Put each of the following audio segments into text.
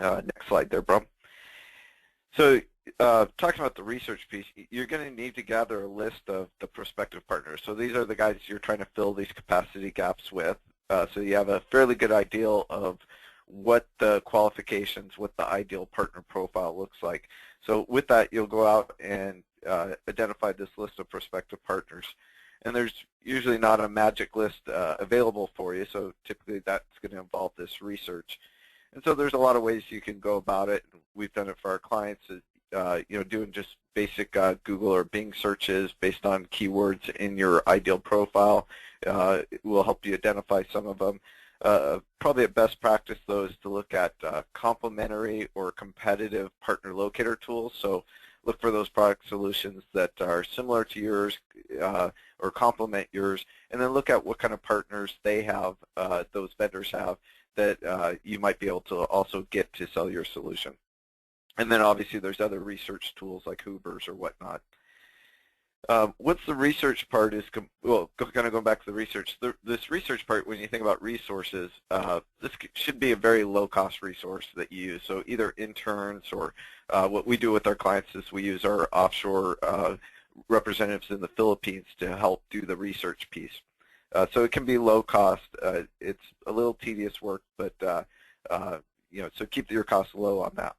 Next slide there, Brum. So talking about the research piece, you're going to need to gather a list of the prospective partners. So these are the guys you're trying to fill these capacity gaps with. So you have a fairly good idea of what the qualifications, what the ideal partner profile looks like. So with that, you'll go out and identify this list of prospective partners. And there's usually not a magic list available for you, so typically that's going to involve this research. And so there's a lot of ways you can go about it. We've done it for our clients, doing just basic Google or Bing searches based on keywords in your ideal profile. It will help you identify some of them. Probably a best practice, though, is to look at complementary or competitive partner locator tools. So look for those product solutions that are similar to yours or complement yours, and then look at what kind of partners they have, those vendors have, that you might be able to also get to sell your solution. And then obviously there's other research tools like Hoovers or whatnot. Once the research part is, well, kind of going back to the research, this research part, when you think about resources, this should be a very low-cost resource that you use. So either interns or what we do with our clients is we use our offshore representatives in the Philippines to help do the research piece. So it can be low cost. It's a little tedious work, but so keep your costs low on that.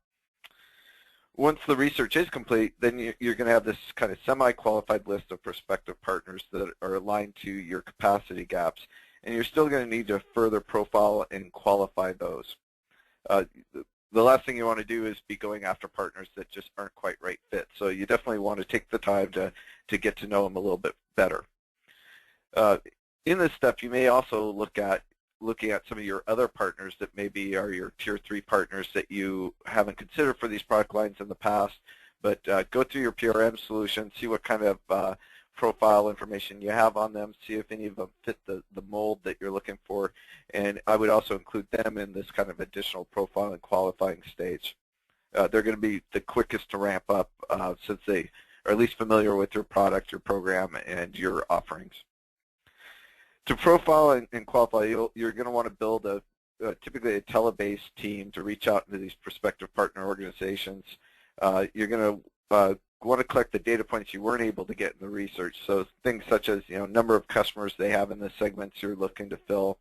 Once the research is complete, then you're going to have this kind of semi-qualified list of prospective partners that are aligned to your capacity gaps, and you're still going to need to further profile and qualify those. The last thing you want to do is be going after partners that just aren't quite right fit. So you definitely want to take the time to get to know them a little bit better. In this step, you may also looking at some of your other partners that maybe are your tier 3 partners that you haven't considered for these product lines in the past, but go through your PRM solution, see what kind of profile information you have on them, see if any of them fit the mold that you're looking for, and I would also include them in this kind of additional profile and qualifying stage. They're going to be the quickest to ramp up since they are at least familiar with your product, your program, and your offerings. To profile and qualify, you're going to want to build typically a tele-based team to reach out into these prospective partner organizations. You're going to want to collect the data points you weren't able to get in the research. So things such as number of customers they have in the segments you're looking to fill,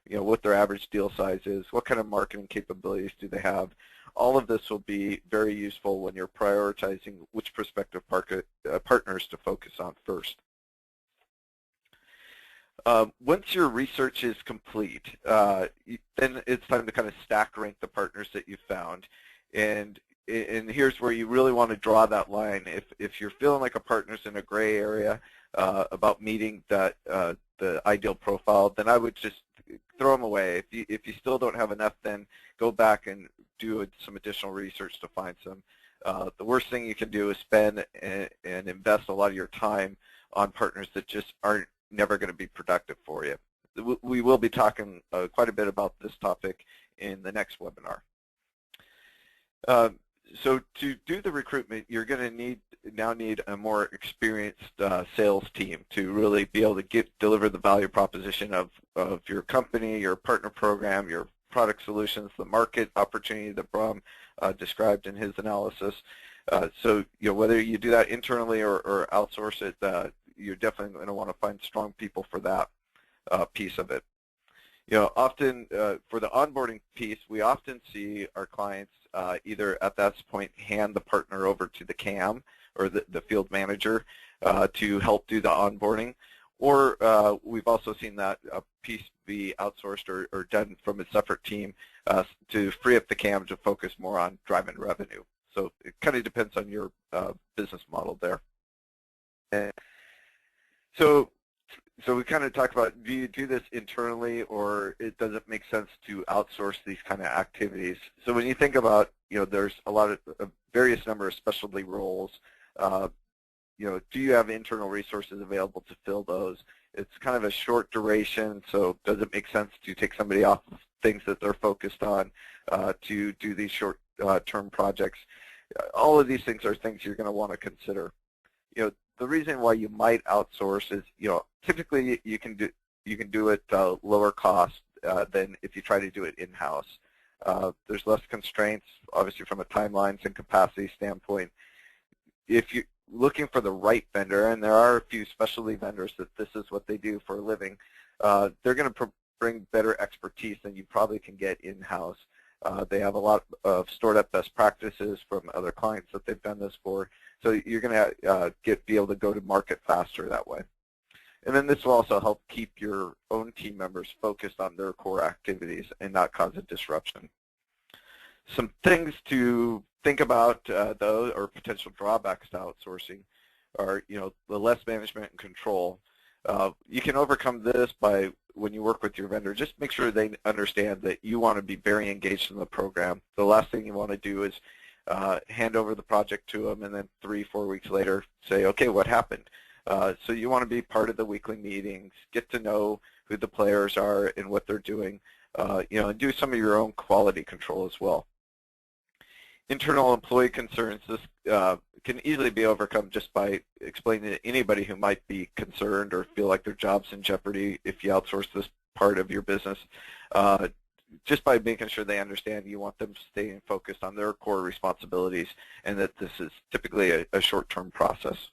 what their average deal size is, what kind of marketing capabilities do they have. All of this will be very useful when you're prioritizing which prospective partners to focus on first. Once your research is complete, then it's time to kind of stack rank the partners that you found. And here's where you really want to draw that line. If you're feeling like a partner's in a gray area about meeting that the ideal profile, then I would just throw them away. If you still don't have enough, then go back and do some additional research to find some. The worst thing you can do is spend and invest a lot of your time on partners that just aren't never going to be productive for you. We will be talking quite a bit about this topic in the next webinar. So to do the recruitment, you're going to now need a more experienced sales team to really be able to deliver the value proposition of your company, your partner program, your product solutions, the market opportunity that Bram described in his analysis. So whether you do that internally or outsource it, you're definitely going to want to find strong people for that piece of it. Often for the onboarding piece, we often see our clients either at that point hand the partner over to the CAM or the field manager to help do the onboarding, or we've also seen that piece be outsourced or done from a separate team to free up the CAM to focus more on driving revenue. So it kind of depends on your business model there. So we kind of talked about, do you do this internally, or does it make sense to outsource these kind of activities? So when you think about, there's a lot of various number of specialty roles, do you have internal resources available to fill those? It's kind of a short duration, so does it make sense to take somebody off of things that they're focused on to do these short-term projects? All of these things are things you're going to want to consider. The reason why you might outsource is, typically you can do it lower cost than if you try to do it in-house. There's less constraints, obviously, from a timelines and capacity standpoint. If you're looking for the right vendor, and there are a few specialty vendors that this is what they do for a living, they're going to bring better expertise than you probably can get in-house. They have a lot of stored-up best practices from other clients that they've done this for, so you're going to be able to go to market faster that way. And then this will also help keep your own team members focused on their core activities and not cause a disruption. Some things to think about, though, or potential drawbacks to outsourcing are, the less management and control. You can overcome this by, when you work with your vendor, just make sure they understand that you want to be very engaged in the program. The last thing you want to do is hand over the project to them and then 3-4 weeks later say, okay, what happened? So you want to be part of the weekly meetings, get to know who the players are and what they're doing, and do some of your own quality control as well. Internal employee concerns, this can easily be overcome just by explaining to anybody who might be concerned or feel like their job's in jeopardy if you outsource this part of your business, just by making sure they understand you want them staying focused on their core responsibilities and that this is typically a short-term process.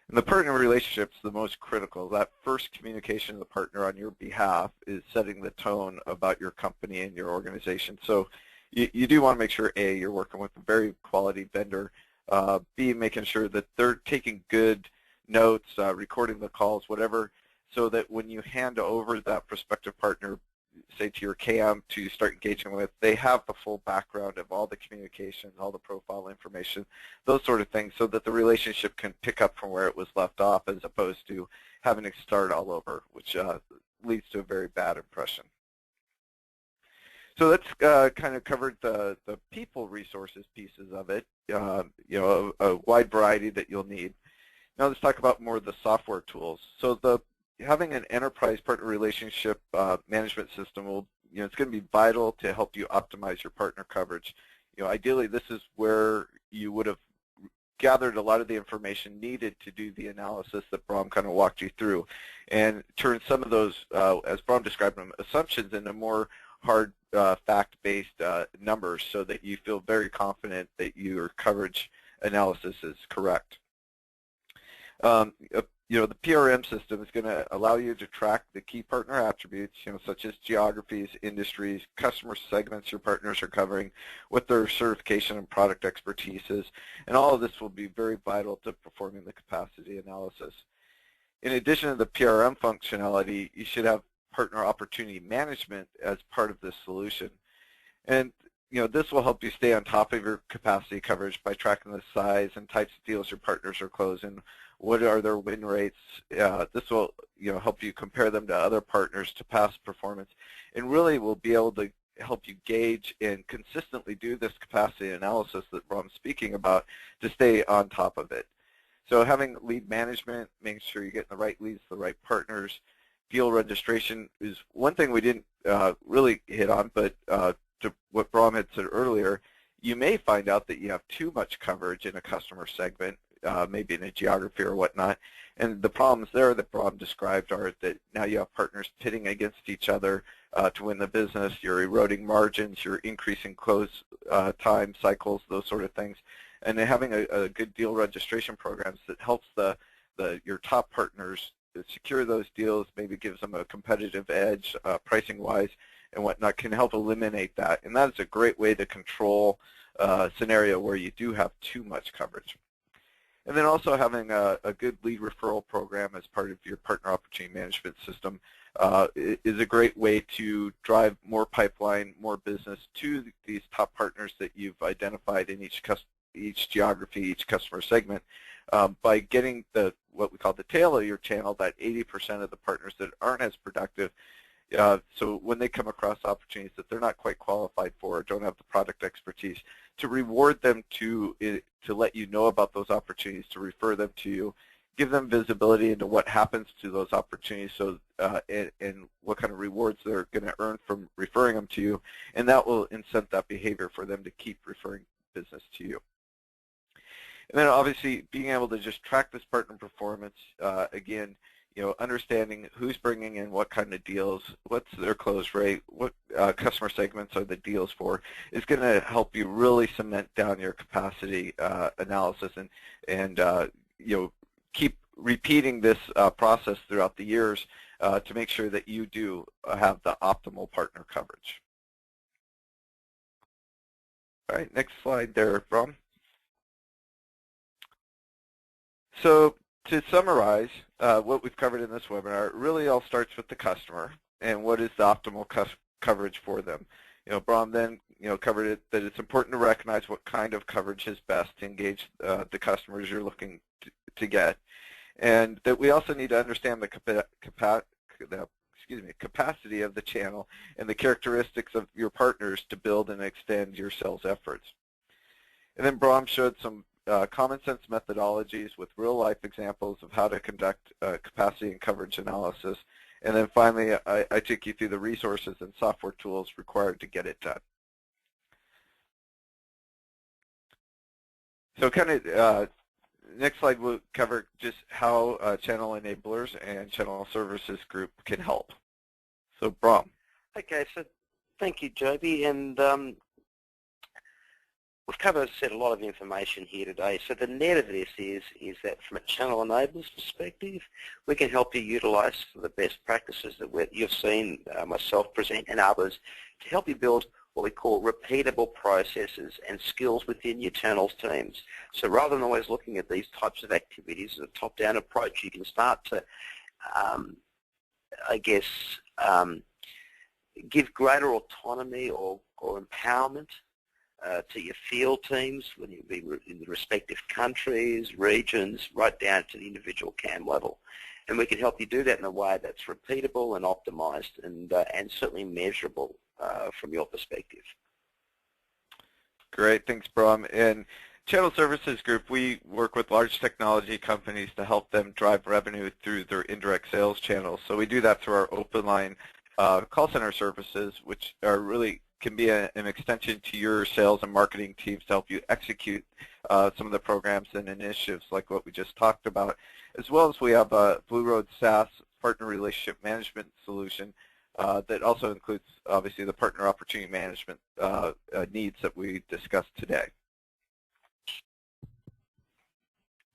And the partner relationship is the most critical. That first communication to the partner on your behalf is setting the tone about your company and your organization. So you do want to make sure, A, you're working with a very quality vendor, B, making sure that they're taking good notes, recording the calls, whatever, so that when you hand over that prospective partner, say to your KM to start engaging with, they have the full background of all the communications, all the profile information, those sort of things, so that the relationship can pick up from where it was left off as opposed to having to start all over, which leads to a very bad impression. So that's kind of covered the people resources pieces of it, a wide variety that you'll need. Now let's talk about more of the software tools. So having an enterprise partner relationship management system will, it's going to be vital to help you optimize your partner coverage. Ideally, this is where you would have gathered a lot of the information needed to do the analysis that Bram kind of walked you through, and turn some of those, as Bram described them, assumptions into more hard fact-based numbers, so that you feel very confident that your coverage analysis is correct. The PRM system is going to allow you to track the key partner attributes, such as geographies, industries, customer segments your partners are covering, what their certification and product expertise is, and all of this will be very vital to performing the capacity analysis. In addition to the PRM functionality, you should have partner opportunity management as part of this solution. And this will help you stay on top of your capacity coverage by tracking the size and types of deals your partners are closing. What are their win rates? This will help you compare them to other partners to past performance, and really will be able to help you gauge and consistently do this capacity analysis that Bram's speaking about to stay on top of it. So having lead management, making sure you're getting the right leads, the right partners. Deal registration is one thing we didn't really hit on, but to what Bram had said earlier, you may find out that you have too much coverage in a customer segment, maybe in a geography or whatnot, and the problems there that Bram described are that now you have partners pitting against each other to win the business, you're eroding margins, you're increasing close time cycles, those sort of things, and then having a good deal registration programs that helps your top partners secure those deals, maybe gives them a competitive edge pricing-wise and whatnot, can help eliminate that. And that is a great way to control a scenario where you do have too much coverage. And then also having a good lead referral program as part of your partner opportunity management system is a great way to drive more pipeline, more business to these top partners that you've identified in each geography, each customer segment, by getting what we call the tail of your channel, that 80% of the partners that aren't as productive. So when they come across opportunities that they're not quite qualified for or don't have the product expertise, to reward them to let you know about those opportunities, to refer them to you, give them visibility into what happens to those opportunities, so and what kind of rewards they're going to earn from referring them to you, and that will incent that behavior for them to keep referring business to you. And then obviously being able to just track this partner performance, again, understanding who's bringing in what kind of deals, what's their close rate, what customer segments are the deals for, is going to help you really cement down your capacity analysis and keep repeating this process throughout the years to make sure that you do have the optimal partner coverage. All right, next slide there, Bram. So to summarize what we've covered in this webinar, it really all starts with the customer and what is the optimal coverage for them. Bram then covered it that it's important to recognize what kind of coverage is best to engage the customers you're looking to get, and that we also need to understand the capacity of the channel and the characteristics of your partners to build and extend your sales efforts. And then Bram showed some common sense methodologies with real-life examples of how to conduct capacity and coverage analysis. And then finally, I took you through the resources and software tools required to get it done. So kind of next slide will cover just how Channel Enablers and Channel Services Group can help. So Bram. Okay, so thank you, Joby. And we've covered, a lot of information here today. So the net of this is that from a Channel Enablers perspective, we can help you utilize the best practices that you've seen myself present and others to help you build what we call repeatable processes and skills within your channels teams. So rather than always looking at these types of activities as a top-down approach, you can start to, give greater autonomy or empowerment to your field teams, whether it be in the respective countries, regions, right down to the individual CAM level. And we can help you do that in a way that's repeatable and optimized and certainly measurable from your perspective. Great, thanks, Bram. And Channel Services Group, we work with large technology companies to help them drive revenue through their indirect sales channels. So we do that through our open line call center services, which are really can be an extension to your sales and marketing teams to help you execute some of the programs and initiatives like what we just talked about, as well as we have a Blue Road SaaS partner relationship management solution that also includes, obviously, the partner opportunity management needs that we discussed today.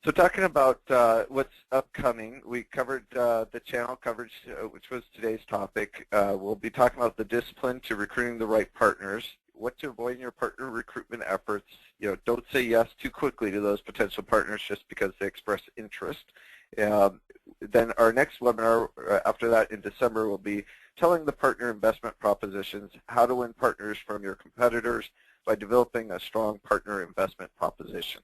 So talking about what's upcoming, we covered the channel coverage, which was today's topic. We'll be talking about the discipline to recruiting the right partners, what to avoid in your partner recruitment efforts. Don't say yes too quickly to those potential partners just because they express interest. Then our next webinar after that in December will be telling the partner investment propositions, how to win partners from your competitors by developing a strong partner investment proposition.